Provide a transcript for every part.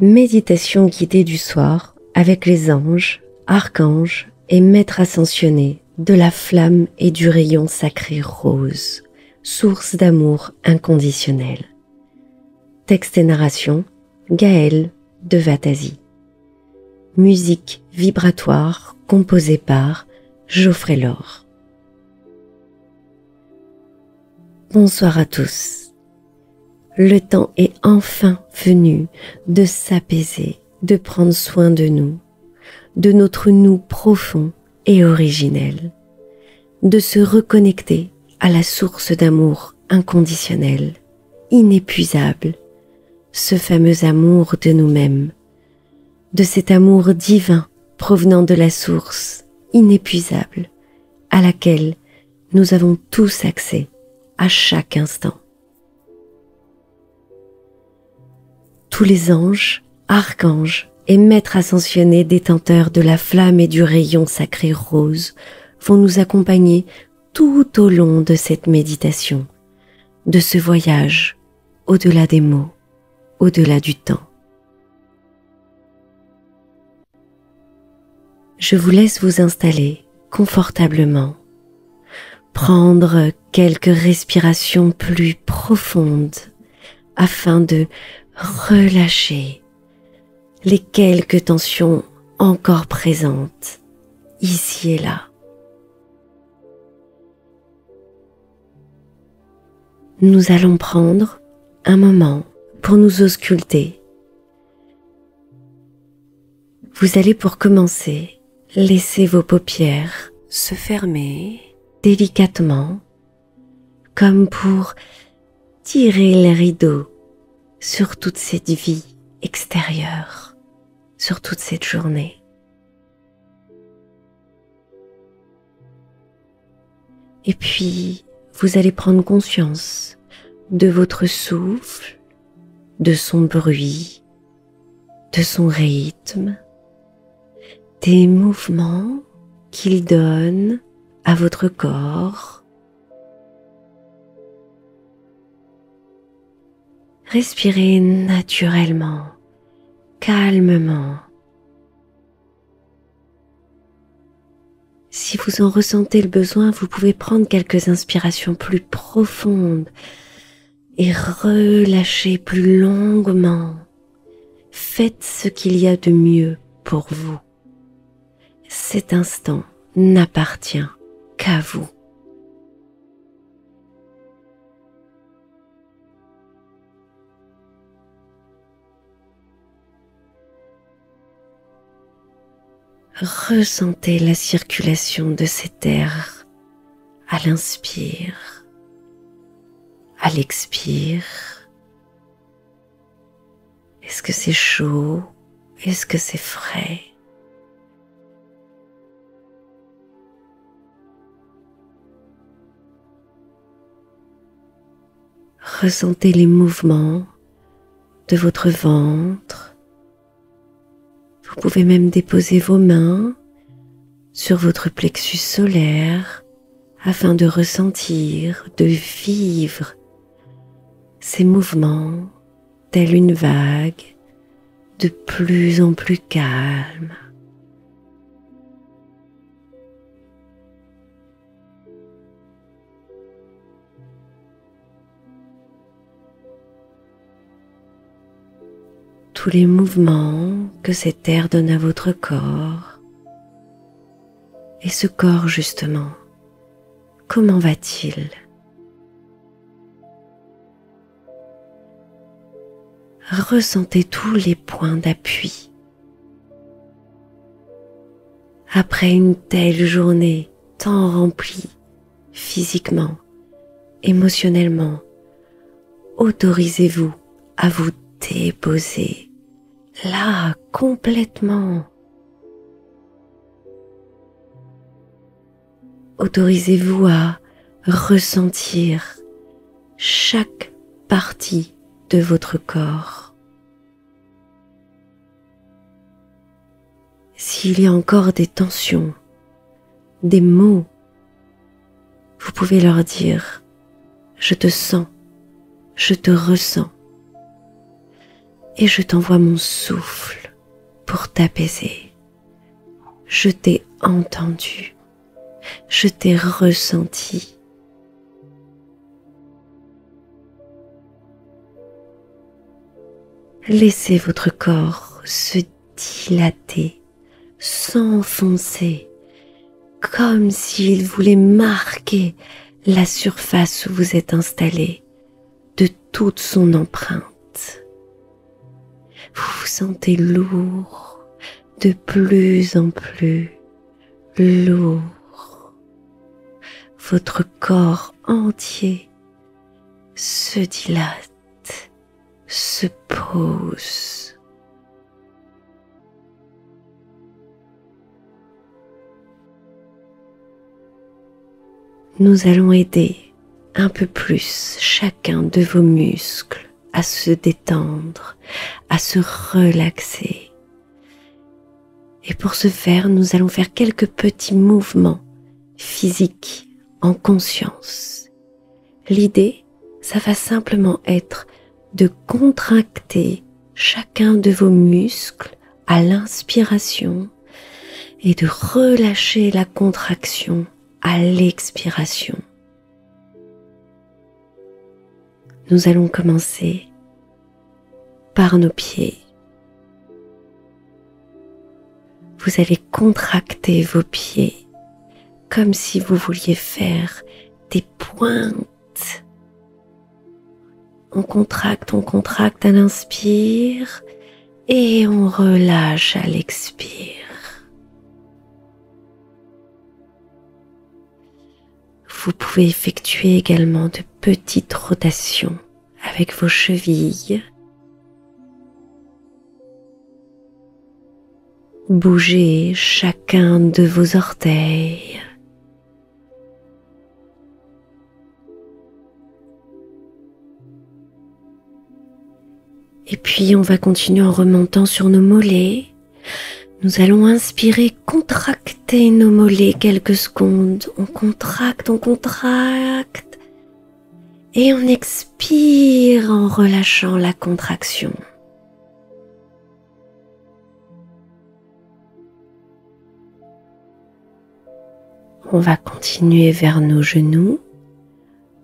Méditation guidée du soir avec les anges, archanges et maîtres ascensionnés de la flamme et du rayon sacré rose, source d'amour inconditionnel. Texte et narration, Gaël de Vatasi. Musique vibratoire composée par Geoffrey Laure. Bonsoir à tous. Le temps est enfin venu de s'apaiser, de prendre soin de nous, de notre nous profond et originel, de se reconnecter à la source d'amour inconditionnel, inépuisable, ce fameux amour de nous-mêmes, de cet amour divin provenant de la source inépuisable à laquelle nous avons tous accès à chaque instant. Tous les anges, archanges et maîtres ascensionnés détenteurs de la flamme et du rayon sacré rose vont nous accompagner tout au long de cette méditation, de ce voyage au-delà des mots, au-delà du temps. Je vous laisse vous installer confortablement, prendre quelques respirations plus profondes afin de relâcher les quelques tensions encore présentes ici et là. Nous allons prendre un moment pour nous ausculter. Vous allez pour commencer laisser vos paupières se fermer délicatement, comme pour tirer les rideaux sur toute cette vie extérieure, sur toute cette journée. Et puis, vous allez prendre conscience de votre souffle, de son bruit, de son rythme, des mouvements qu'il donne à votre corps. Respirez naturellement, calmement. Si vous en ressentez le besoin, vous pouvez prendre quelques inspirations plus profondes et relâcher plus longuement. Faites ce qu'il y a de mieux pour vous. Cet instant n'appartient qu'à vous. Ressentez la circulation de cet air à l'inspire, à l'expire. Est-ce que c'est chaud? Est-ce que c'est frais? Ressentez les mouvements de votre ventre. Vous pouvez même déposer vos mains sur votre plexus solaire afin de ressentir, de vivre ces mouvements tels une vague de plus en plus calme. Tous les mouvements que cet air donne à votre corps. Et ce corps justement, comment va-t-il? Ressentez tous les points d'appui. Après une telle journée tant remplie physiquement, émotionnellement, autorisez-vous à vous déposer là complètement. Autorisez-vous à ressentir chaque partie de votre corps. S'il y a encore des tensions, des mots, vous pouvez leur dire « Je te sens, je te ressens ». et je t'envoie mon souffle pour t'apaiser. Je t'ai entendu, je t'ai ressenti. Laissez votre corps se dilater, s'enfoncer, comme s'il voulait marquer la surface où vous êtes installé de toute son empreinte. Vous vous sentez lourd, de plus en plus lourd. Votre corps entier se dilate, se pose. Nous allons aider un peu plus chacun de vos muscles à se détendre, à se relaxer. Et pour ce faire, nous allons faire quelques petits mouvements physiques en conscience. L'idée, ça va simplement être de contracter chacun de vos muscles à l'inspiration et de relâcher la contraction à l'expiration. Nous allons commencer par nos pieds. Vous allez contracter vos pieds comme si vous vouliez faire des pointes. On contracte à l'inspire et on relâche à l'expire. Vous pouvez effectuer également de petites rotations avec vos chevilles. Bougez chacun de vos orteils. Et puis on va continuer en remontant sur nos mollets. Nous allons inspirer, contracter nos mollets quelques secondes. On contracte. Et on expire en relâchant la contraction. On va continuer vers nos genoux,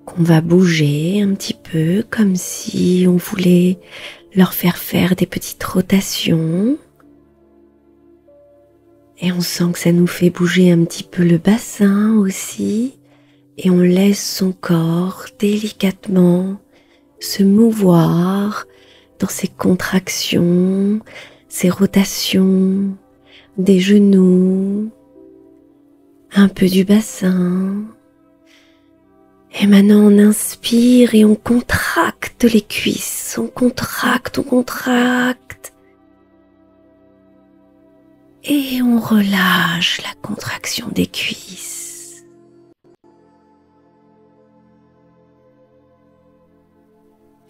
qu'on va bouger un petit peu comme si on voulait leur faire des petites rotations. Et on sent que ça nous fait bouger un petit peu le bassin aussi. Et on laisse son corps délicatement se mouvoir dans ces contractions, ces rotations des genoux, un peu du bassin. Et maintenant on inspire et on contracte les cuisses, on contracte. Et on relâche la contraction des cuisses.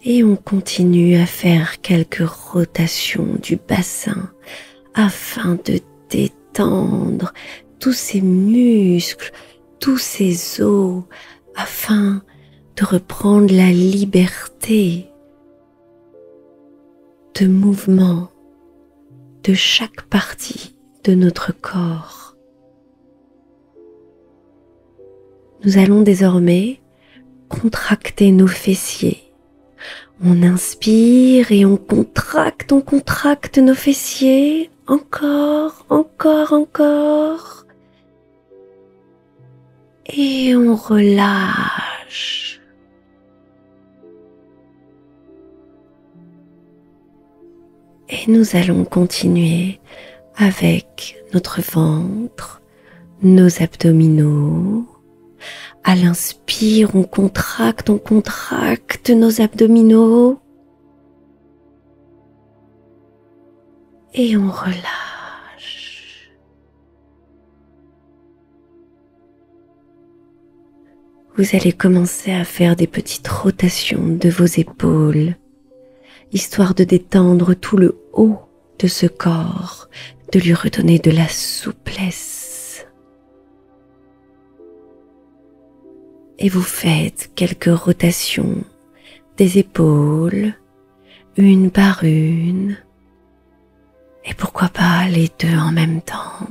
Et on continue à faire quelques rotations du bassin afin de détendre tous ces muscles, tous ces os, afin de reprendre la liberté de mouvement de chaque partie de notre corps. Nous allons désormais contracter nos fessiers. On inspire et on contracte nos fessiers. Encore. Et on relâche. Et nous allons continuer avec notre ventre, nos abdominaux. À l'inspire, on contracte nos abdominaux. Et on relâche. Vous allez commencer à faire des petites rotations de vos épaules, histoire de détendre tout le haut de ce corps, de lui redonner de la souplesse. Et vous faites quelques rotations des épaules, une par une, et pourquoi pas les deux en même temps.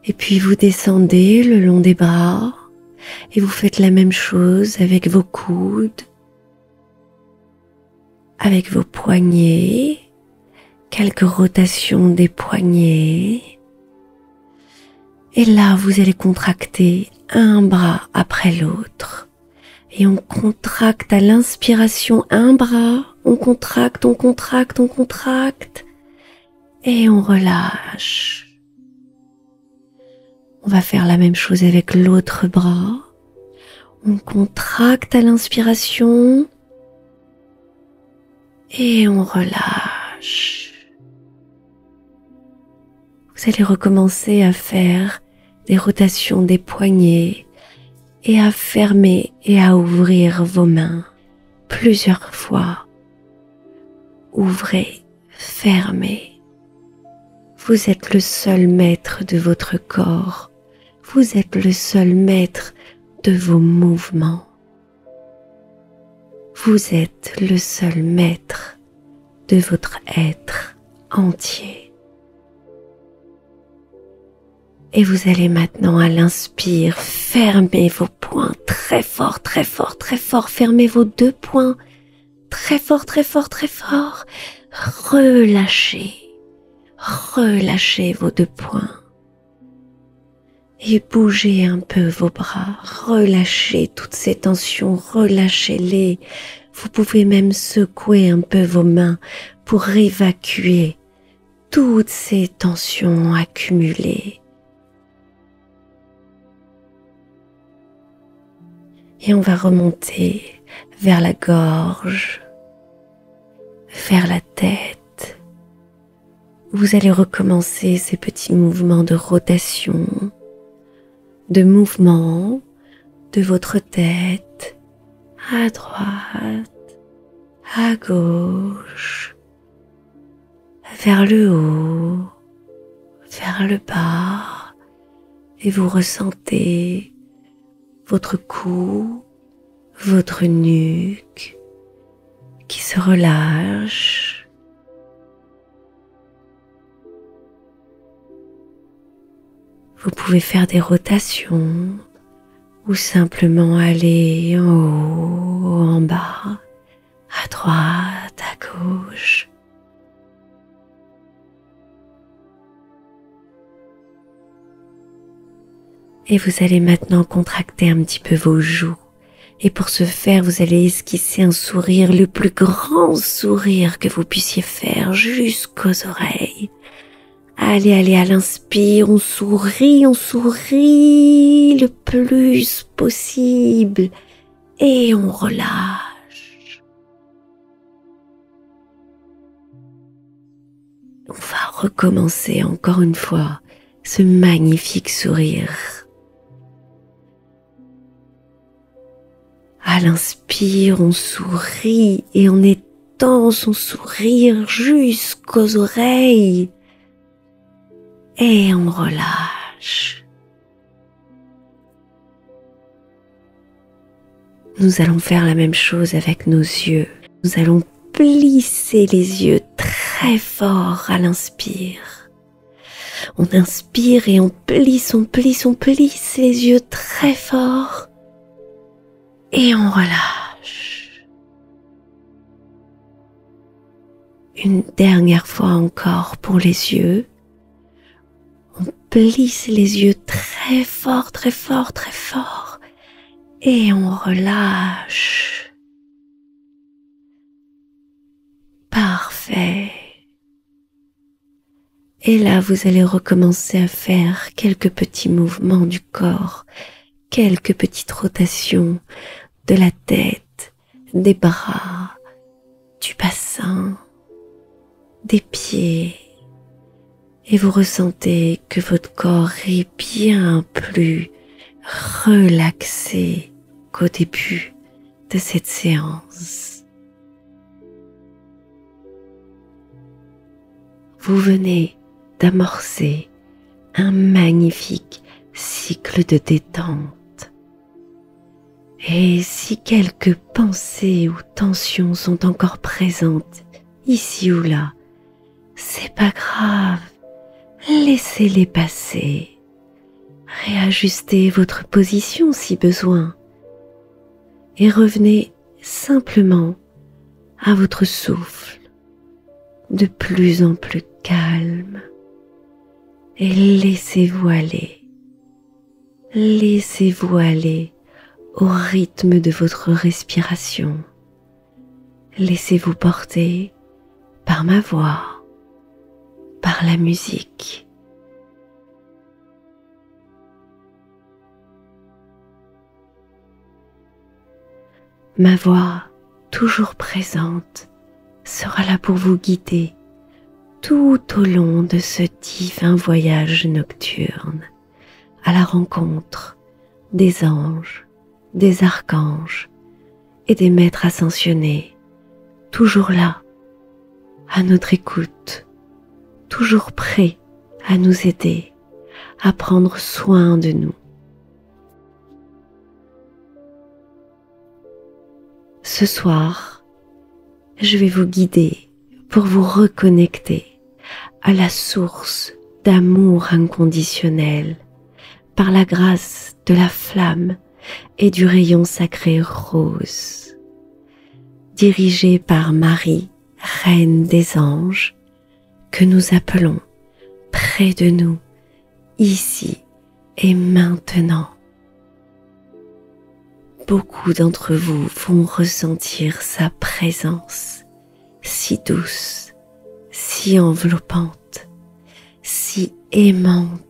Et puis vous descendez le long des bras et vous faites la même chose avec vos coudes, avec vos poignets, quelques rotations des poignets. Et là, vous allez contracter un bras après l'autre. Et on contracte à l'inspiration un bras, on contracte, on contracte, on contracte. Et on relâche. On va faire la même chose avec l'autre bras. On contracte à l'inspiration. Et on relâche. Vous allez recommencer à faire des rotations des poignets et à fermer et à ouvrir vos mains plusieurs fois. Ouvrez, fermez. Vous êtes le seul maître de votre corps. Vous êtes le seul maître de vos mouvements. Vous êtes le seul maître de votre être entier. Et vous allez maintenant à l'inspire, fermer vos poings très fort, très fort, très fort. Fermez vos deux poings très fort, très fort, très fort. Relâchez, relâchez vos deux poings. Et bougez un peu vos bras, relâchez toutes ces tensions, relâchez-les. Vous pouvez même secouer un peu vos mains pour évacuer toutes ces tensions accumulées. Et on va remonter vers la gorge, vers la tête. Vous allez recommencer ces petits mouvements de rotation, de mouvement de votre tête à droite, à gauche, vers le haut, vers le bas, et vous ressentez votre cou, votre nuque qui se relâche. Vous pouvez faire des rotations ou simplement aller en haut, en bas, à droite, à gauche. Et vous allez maintenant contracter un petit peu vos joues. Et pour ce faire, vous allez esquisser un sourire, le plus grand sourire que vous puissiez faire jusqu'aux oreilles. Allez, allez, à l'inspire, on sourit le plus possible. Et on relâche. On va recommencer encore une fois ce magnifique sourire. À l'inspire, on sourit et on étend son sourire jusqu'aux oreilles. Et on relâche. Nous allons faire la même chose avec nos yeux. Nous allons plisser les yeux très fort à l'inspire. On inspire et on plisse les yeux très fort. Et on relâche. Une dernière fois encore pour les yeux. On plisse les yeux très fort, très fort, très fort. Et on relâche. Parfait. Et là, vous allez recommencer à faire quelques petits mouvements du corps, quelques petites rotations de la tête, des bras, du bassin, des pieds. Et vous ressentez que votre corps est bien plus relaxé qu'au début de cette séance. Vous venez d'amorcer un magnifique cycle de détente. Et si quelques pensées ou tensions sont encore présentes ici ou là, c'est pas grave, laissez-les passer. Réajustez votre position si besoin et revenez simplement à votre souffle, de plus en plus calme, et laissez-vous aller au rythme de votre respiration. Laissez-vous porter par ma voix, par la musique. Ma voix, toujours présente, sera là pour vous guider tout au long de ce divin voyage nocturne à la rencontre des anges, des archanges et des maîtres ascensionnés, toujours là, à notre écoute, toujours prêts à nous aider, à prendre soin de nous. Ce soir, je vais vous guider pour vous reconnecter à la source d'amour inconditionnel par la grâce de la flamme et du rayon sacré rose. Dirigé par Marie, Reine des Anges, que nous appelons près de nous, ici et maintenant. Beaucoup d'entre vous vont ressentir sa présence si douce, si enveloppante, si aimante.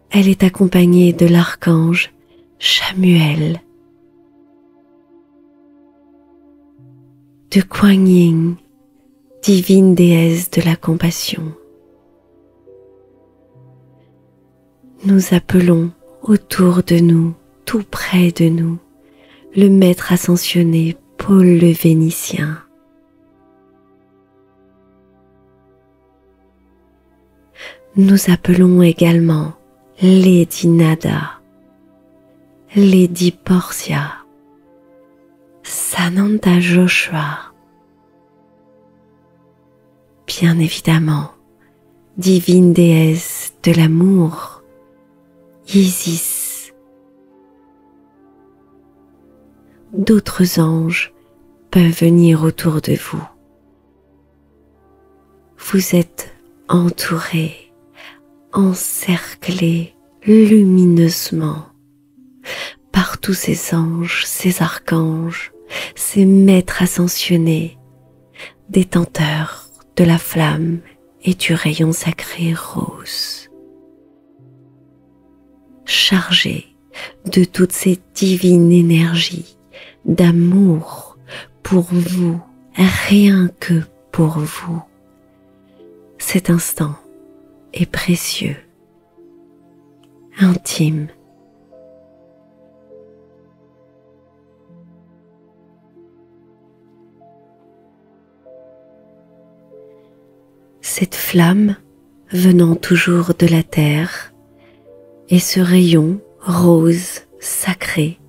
Elle est accompagnée de l'archange Chamuel, de Kuan Yin, divine déesse de la compassion. Nous appelons autour de nous, tout près de nous, le maître ascensionné Paul le Vénitien. Nous appelons également Lady Nada, Lady Portia, Sananda Joshua, bien évidemment, divine déesse de l'amour, Isis. D'autres anges peuvent venir autour de vous. Vous êtes entourés, encerclés lumineusement par tous ces anges, ces archanges, ces maîtres ascensionnés, détenteurs de la flamme et du rayon sacré rose. Chargés de toutes ces divines énergies d'amour pour vous, rien que pour vous. Cet instant est précieux, intime. Cette flamme venant toujours de la terre et ce rayon rose sacré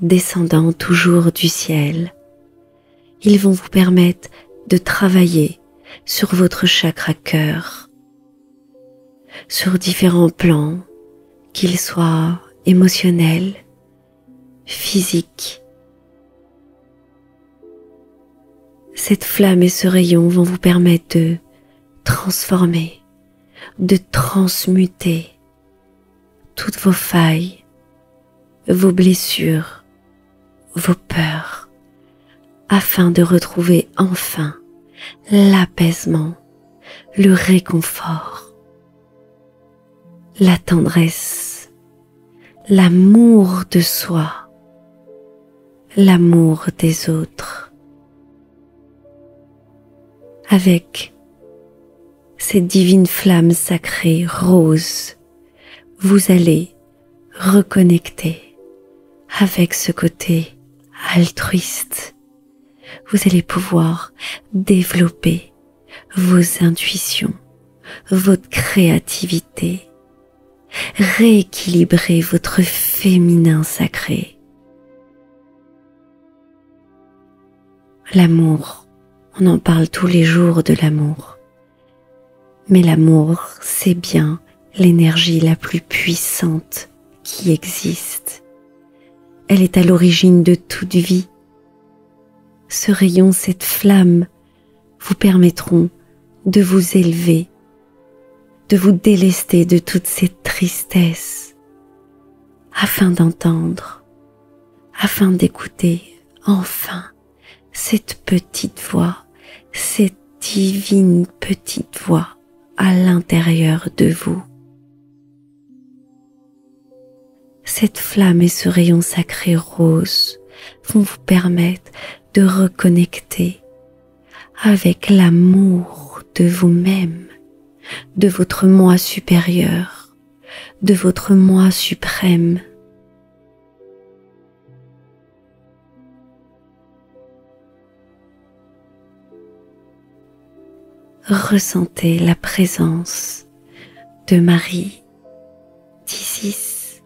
descendant toujours du ciel, ils vont vous permettre de travailler sur votre chakra cœur, sur différents plans, qu'ils soient émotionnels, physiques. Cette flamme et ce rayon vont vous permettre de transformer, de transmuter toutes vos failles, vos blessures, vos peurs, afin de retrouver enfin l'apaisement, le réconfort, la tendresse, l'amour de soi, l'amour des autres. Avec cette divine flamme sacrée rose, vous allez reconnecter avec ce côté altruiste. vous allez pouvoir développer vos intuitions, votre créativité, rééquilibrer votre féminin sacré. L'amour, on en parle tous les jours de l'amour. Mais l'amour, c'est bien l'énergie la plus puissante qui existe. Elle est à l'origine de toute vie. Ce rayon, cette flamme, vous permettront de vous élever, de vous délester de toute cette tristesse, afin d'entendre, afin d'écouter enfin cette petite voix, cette divine petite voix à l'intérieur de vous. Cette flamme et ce rayon sacré rose vont vous permettre de reconnecter avec l'amour de vous-même, de votre moi supérieur, de votre moi suprême. Ressentez la présence de Marie d'Isis,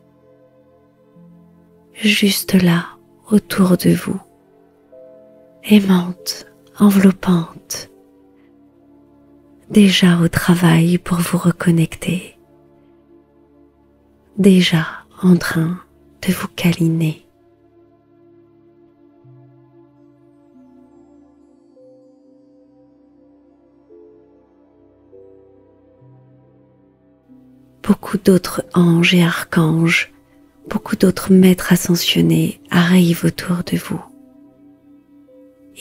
juste là, autour de vous, aimante, enveloppante, déjà au travail pour vous reconnecter, déjà en train de vous câliner. Beaucoup d'autres anges et archanges, beaucoup d'autres maîtres ascensionnés arrivent autour de vous.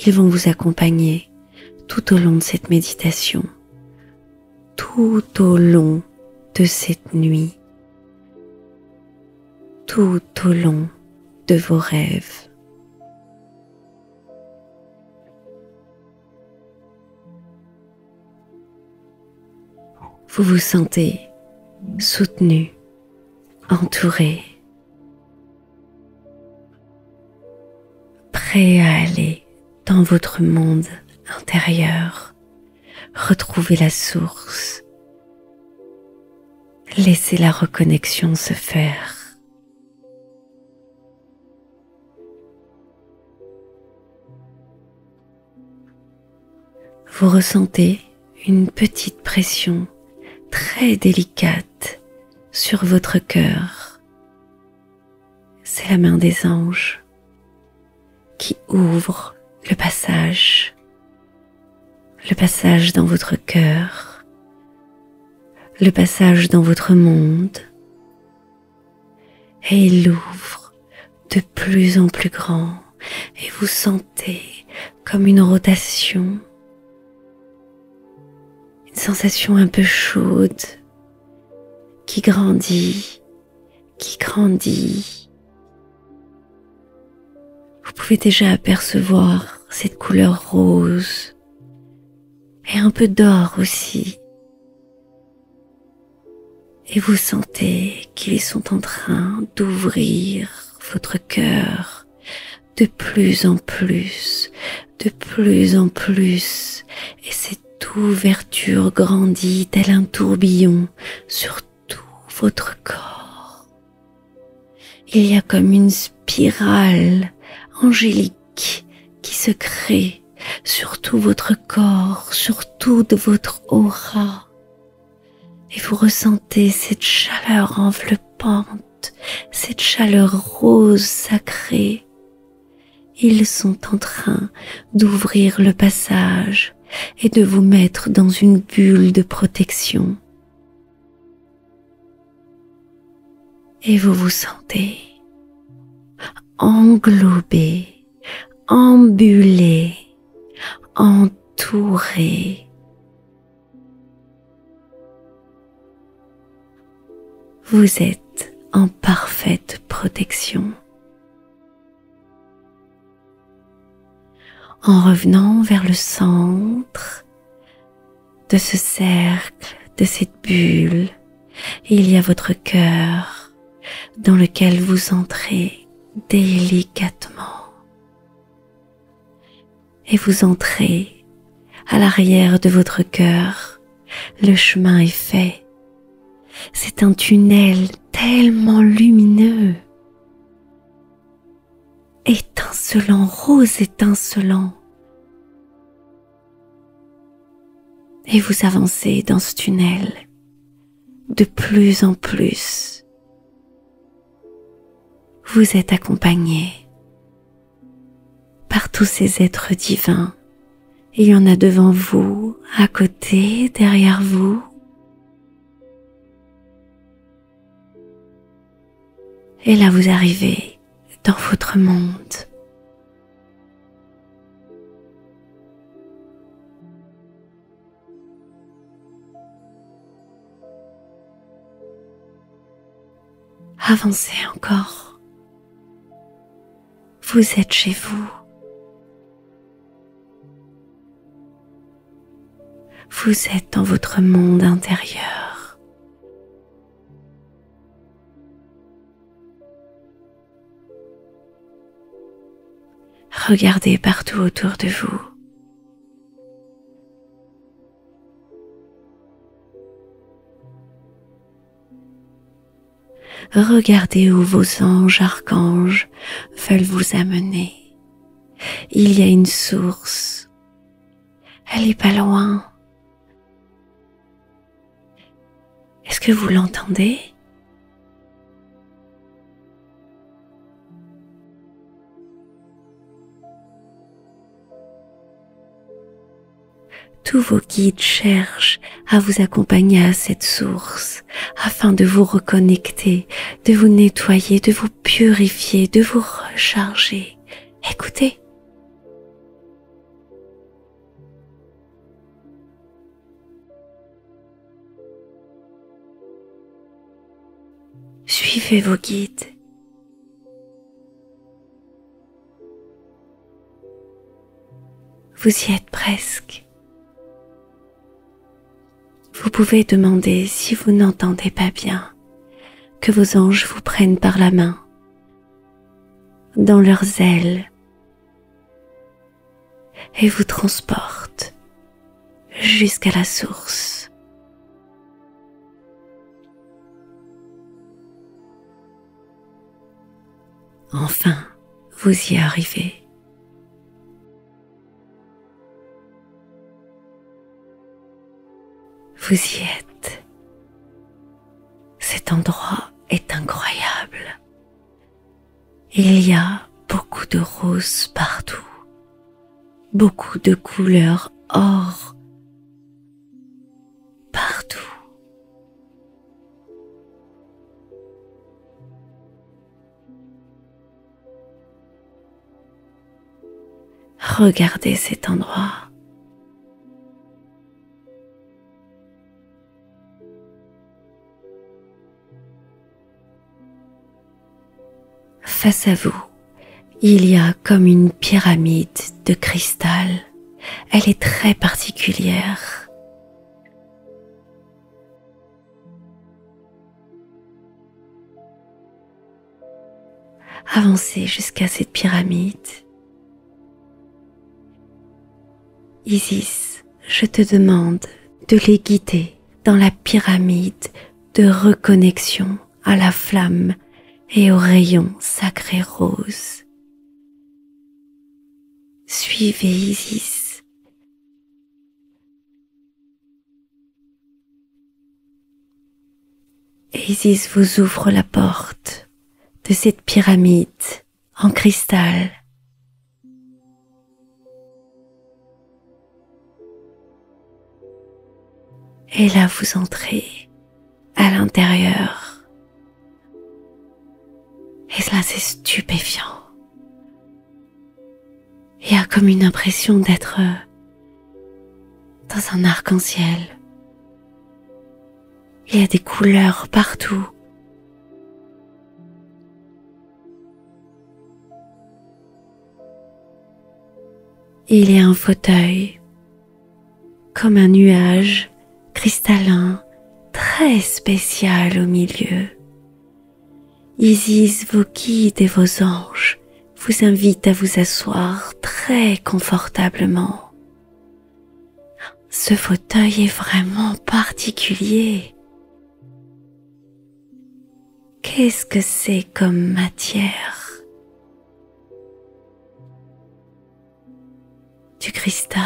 Ils vont vous accompagner tout au long de cette méditation, tout au long de cette nuit, tout au long de vos rêves. Vous vous sentez soutenu, entouré, prêt à aller dans votre monde intérieur, retrouver la source, laissez la reconnexion se faire. Vous ressentez une petite pression très délicate sur votre cœur. C'est la main des anges qui ouvre le passage dans votre cœur, le passage dans votre monde, et il l'ouvre de plus en plus grand et vous sentez comme une rotation, une sensation un peu chaude qui grandit, qui grandit. Vous pouvez déjà apercevoir cette couleur rose et un peu d'or aussi. Et vous sentez qu'ils sont en train d'ouvrir votre cœur de plus en plus, de plus en plus. Et cette ouverture grandit tel un tourbillon sur tout votre corps. Il y a comme une spirale angélique qui se crée sur tout votre corps, sur toute votre aura. Et vous ressentez cette chaleur enveloppante, cette chaleur rose sacrée. Ils sont en train d'ouvrir le passage et de vous mettre dans une bulle de protection. Et vous vous sentez englobé, embullé, entouré. Vous êtes en parfaite protection. En revenant vers le centre de ce cercle, de cette bulle, il y a votre cœur dans lequel vous entrez délicatement. et vous entrez à l'arrière de votre cœur. Le chemin est fait. C'est un tunnel tellement lumineux, étincelant, rose étincelant. Et vous avancez dans ce tunnel de plus en plus. Vous êtes accompagné par tous ces êtres divins. Il y en a devant vous, à côté, derrière vous. Et là, vous arrivez dans votre monde. Avancez encore. Vous êtes chez vous. Vous êtes dans votre monde intérieur. Regardez partout autour de vous. Regardez où vos anges, archanges veulent vous amener. Il y a une source. Elle est pas loin. Est-ce que vous l'entendez? Tous vos guides cherchent à vous accompagner à cette source afin de vous reconnecter, de vous nettoyer, de vous purifier, de vous recharger. Écoutez. Suivez vos guides. Vous y êtes presque. Vous pouvez demander, si vous n'entendez pas bien, que vos anges vous prennent par la main, dans leurs ailes, et vous transportent jusqu'à la source. Enfin, vous y arrivez. Vous y êtes. Cet endroit est incroyable. Il y a beaucoup de roses partout, beaucoup de couleurs or partout. Regardez cet endroit. Face à vous, il y a comme une pyramide de cristal. Elle est très particulière. Avancez jusqu'à cette pyramide. Isis, je te demande de les guider dans la pyramide de reconnexion à la flamme et aux rayons sacrés roses. Suivez Isis. Et Isis vous ouvre la porte de cette pyramide en cristal. Et là vous entrez à l'intérieur. Et là c'est stupéfiant. Il y a comme une impression d'être dans un arc-en-ciel. Il y a des couleurs partout. Il y a un fauteuil, comme un nuage cristallin, très spécial au milieu. Isis, vos guides et vos anges vous invite à vous asseoir très confortablement. Ce fauteuil est vraiment particulier. Qu'est-ce que c'est comme matière? Du cristal?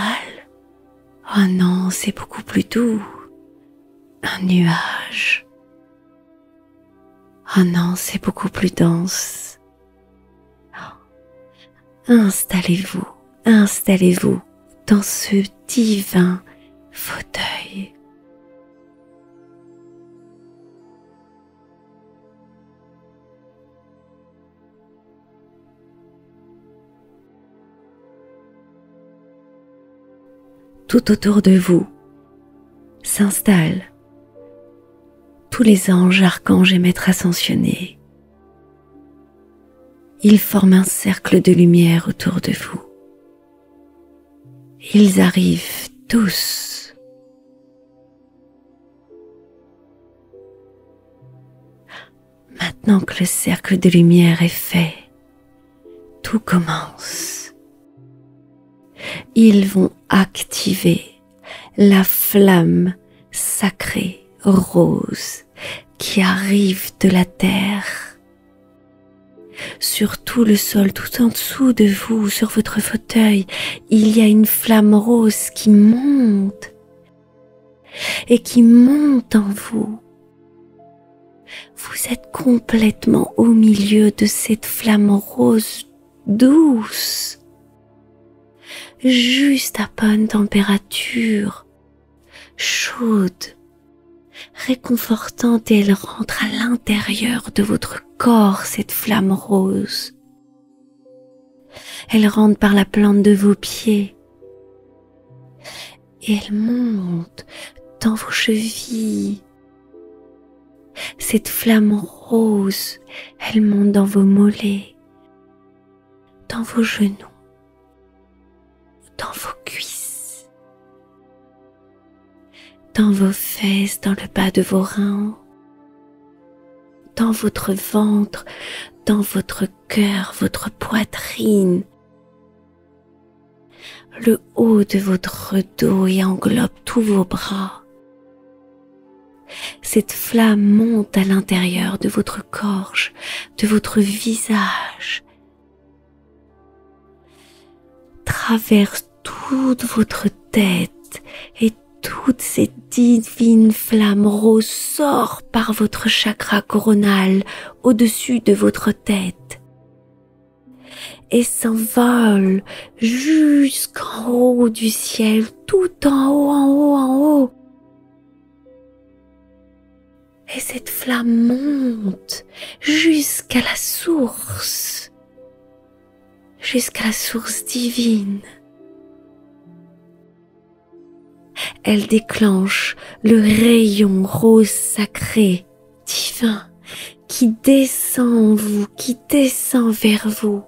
Oh non, c'est beaucoup plus doux. Un nuage. Oh non, c'est beaucoup plus dense. Installez-vous, installez-vous dans ce divin fauteuil. Tout autour de vous s'installent tous les anges, archanges et maîtres ascensionnés. Ils forment un cercle de lumière autour de vous. Ils arrivent tous. Maintenant que le cercle de lumière est fait, tout commence. Ils vont activer la flamme sacrée rose qui arrive de la terre. Sur tout le sol, tout en dessous de vous, sur votre fauteuil, il y a une flamme rose qui monte et qui monte en vous. Vous êtes complètement au milieu de cette flamme rose douce, juste à bonne température, chaude, réconfortante, et elle rentre à l'intérieur de votre corps, cette flamme rose. Elle rentre par la plante de vos pieds et elle monte dans vos chevilles. Cette flamme rose, elle monte dans vos mollets, dans vos genoux, dans vos cuisses, dans vos fesses, dans le bas de vos reins, dans votre ventre, dans votre cœur, votre poitrine, le haut de votre dos et englobe tous vos bras. Cette flamme monte à l'intérieur de votre gorge, de votre visage, traverse toute votre tête et toute cette divine flamme rose sort par votre chakra coronal au-dessus de votre tête et s'envole jusqu'en haut du ciel, tout en haut, en haut, en haut. Et cette flamme monte jusqu'à la source divine. Elle déclenche le rayon rose sacré, divin, qui descend en vous, qui descend vers vous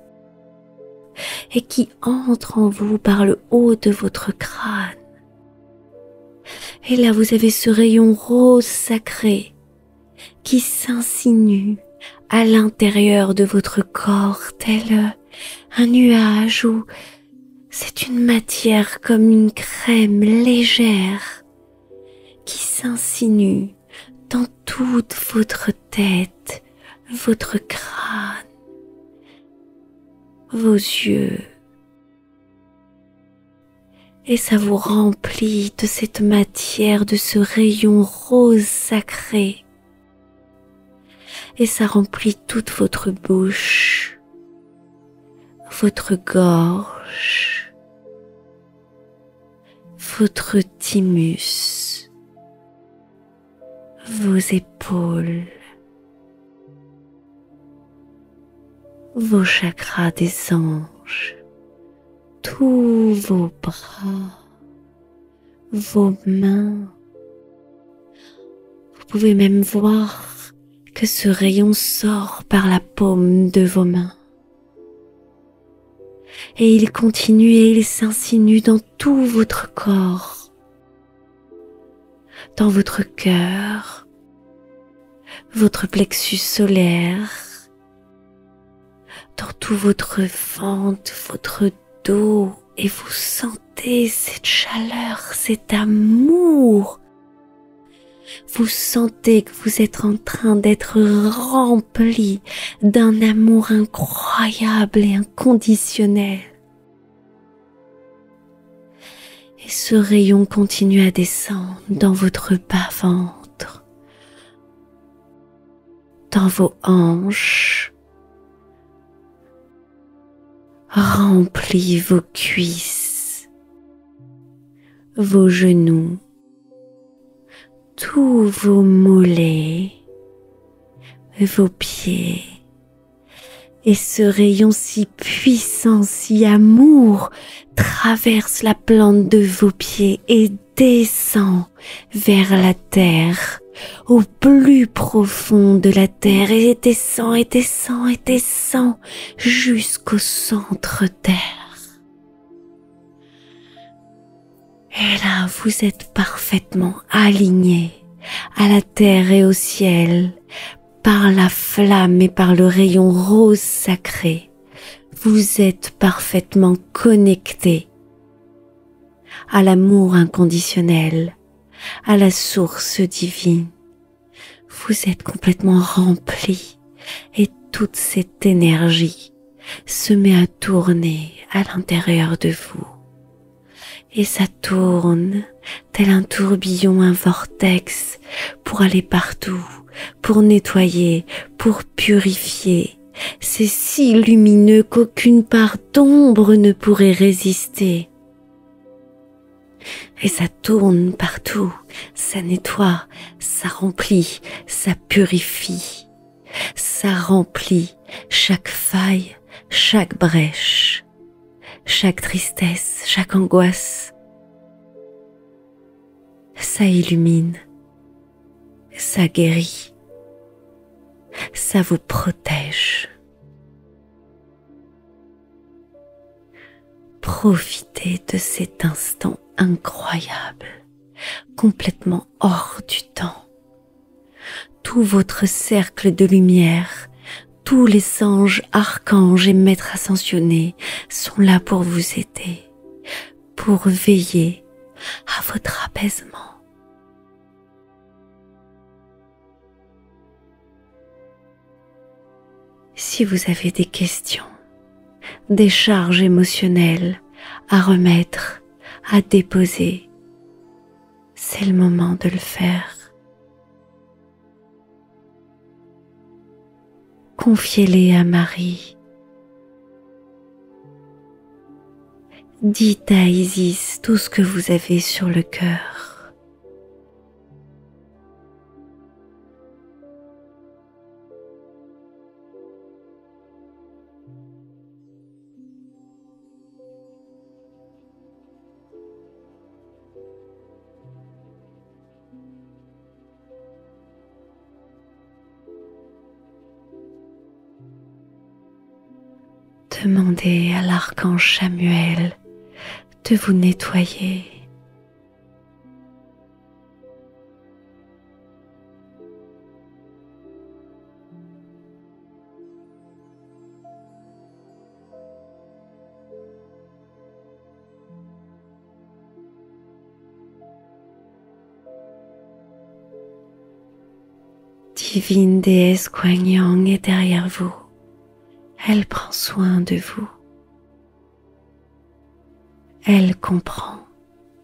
et qui entre en vous par le haut de votre crâne. Et là, vous avez ce rayon rose sacré qui s'insinue à l'intérieur de votre corps, tel un nuage où c'est une matière comme une crème légère qui s'insinue dans toute votre tête, votre crâne, vos yeux. Et ça vous remplit de cette matière, de ce rayon rose sacré. Et ça remplit toute votre bouche, votre gorge, votre thymus, vos épaules, vos chakras des anges, tous vos bras, vos mains. Vous pouvez même voir que ce rayon sort par la paume de vos mains. Et il continue et il s'insinue dans tout votre corps, dans votre cœur, votre plexus solaire, dans tout votre ventre, votre dos, et vous sentez cette chaleur, cet amour. Vous sentez que vous êtes en train d'être rempli d'un amour incroyable et inconditionnel. Et ce rayon continue à descendre dans votre bas-ventre, dans vos hanches, remplit vos cuisses, vos genoux, tous vos mollets, vos pieds. Et ce rayon si puissant, si amour, traverse la plante de vos pieds et descend vers la terre, au plus profond de la terre, et descend, et descend, et descend jusqu'au centre terre. Et là, vous êtes parfaitement aligné à la terre et au ciel, par la flamme et par le rayon rose sacré. Vous êtes parfaitement connecté à l'amour inconditionnel, à la source divine. Vous êtes complètement rempli et toute cette énergie se met à tourner à l'intérieur de vous. Et ça tourne tel un tourbillon, un vortex pour aller partout, pour nettoyer, pour purifier. C'est si lumineux qu'aucune part d'ombre ne pourrait résister. Et ça tourne partout, ça nettoie, ça remplit, ça purifie, ça remplit chaque faille, chaque brèche, chaque tristesse, chaque angoisse. Ça illumine, ça guérit, ça vous protège. Profitez de cet instant incroyable, complètement hors du temps. Tout votre cercle de lumière, tous les anges, archanges et maîtres ascensionnés sont là pour vous aider, pour veiller à votre apaisement. Si vous avez des questions, des charges émotionnelles à remettre, à déposer, c'est le moment de le faire. Confiez-les à Marie. Dites à Isis tout ce que vous avez sur le cœur. Demandez à l'archange Samuel de vous nettoyer. Divine déesse Kuan Yin est derrière vous. Elle prend soin de vous. Elle comprend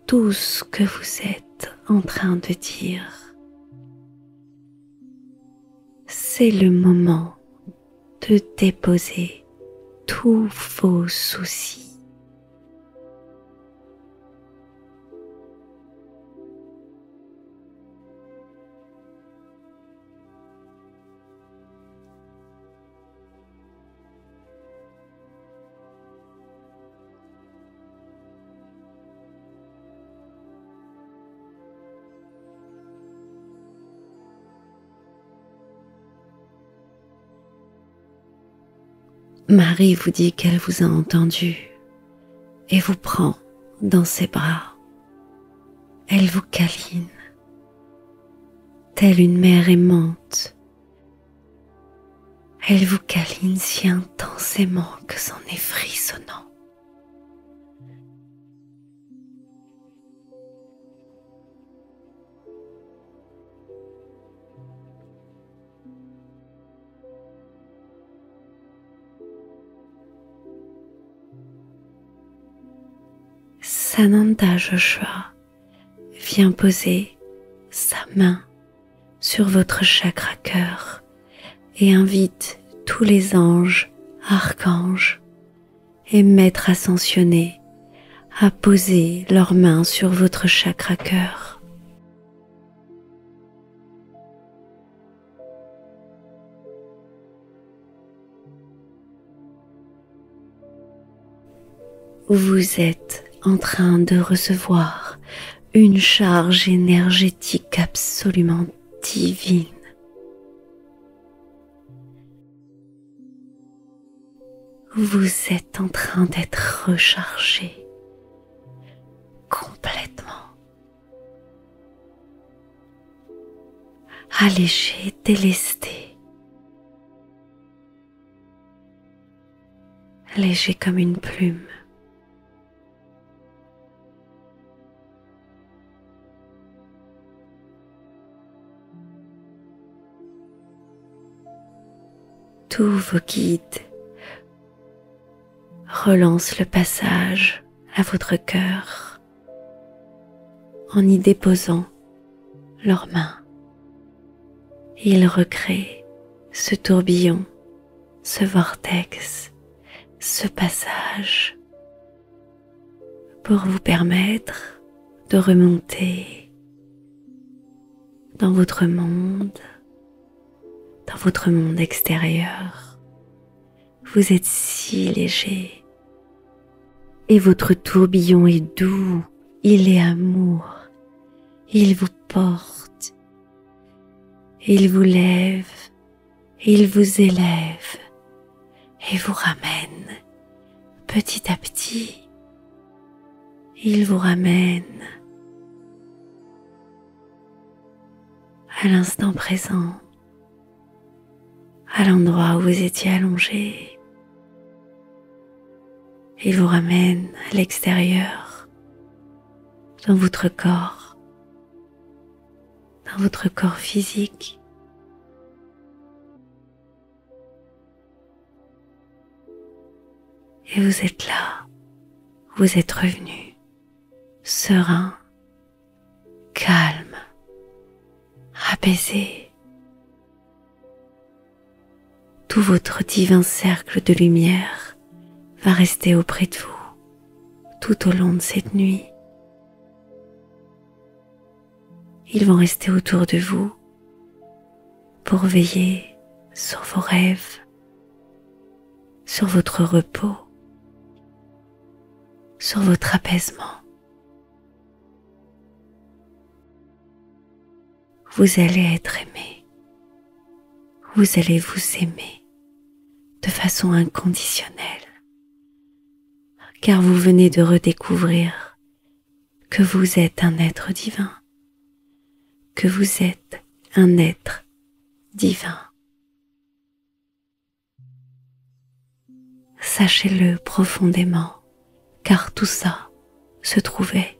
tout ce que vous êtes en train de dire. C'est le moment de déposer tous vos soucis. Marie vous dit qu'elle vous a entendu et vous prend dans ses bras. Elle vous câline, telle une mère aimante. Elle vous câline si intensément que c'en est frissonnant. Sananda Joshua vient poser sa main sur votre chakra cœur et invite tous les anges, archanges et maîtres ascensionnés à poser leurs mains sur votre chakra cœur. Vous êtes en train de recevoir une charge énergétique absolument divine. Vous êtes en train d'être rechargé complètement, allégé, délesté, léger comme une plume. Tous vos guides relancent le passage à votre cœur en y déposant leurs mains. Ils recréent ce tourbillon, ce vortex, ce passage pour vous permettre de remonter dans votre monde extérieur. Vous êtes si léger et votre tourbillon est doux, il est amour, il vous porte, il vous lève, il vous élève et vous ramène petit à petit. Il vous ramène à l'instant présent, à l'endroit où vous étiez allongé. Il vous ramène à l'extérieur, dans votre corps physique. Et vous êtes là, vous êtes revenu, serein, calme, apaisé. Tout votre divin cercle de lumière va rester auprès de vous tout au long de cette nuit. Ils vont rester autour de vous pour veiller sur vos rêves, sur votre repos, sur votre apaisement. Vous allez être aimé, vous allez vous aimer de façon inconditionnelle, car vous venez de redécouvrir que vous êtes un être divin, que vous êtes un être divin. Sachez-le profondément, car tout ça se trouvait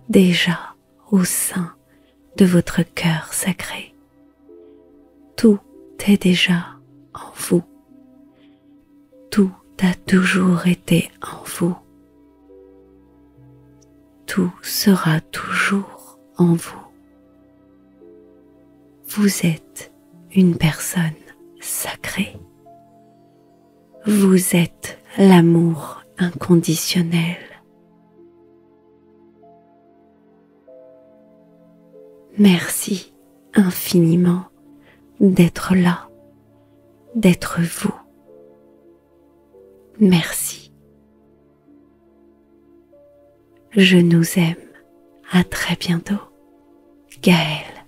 déjà au sein de votre cœur sacré. Tout est déjà en vous. Tout a toujours été en vous. Tout sera toujours en vous. Vous êtes une personne sacrée. Vous êtes l'amour inconditionnel. Merci infiniment d'être là, d'être vous. Merci. Je nous aime. À très bientôt. Gaëlle.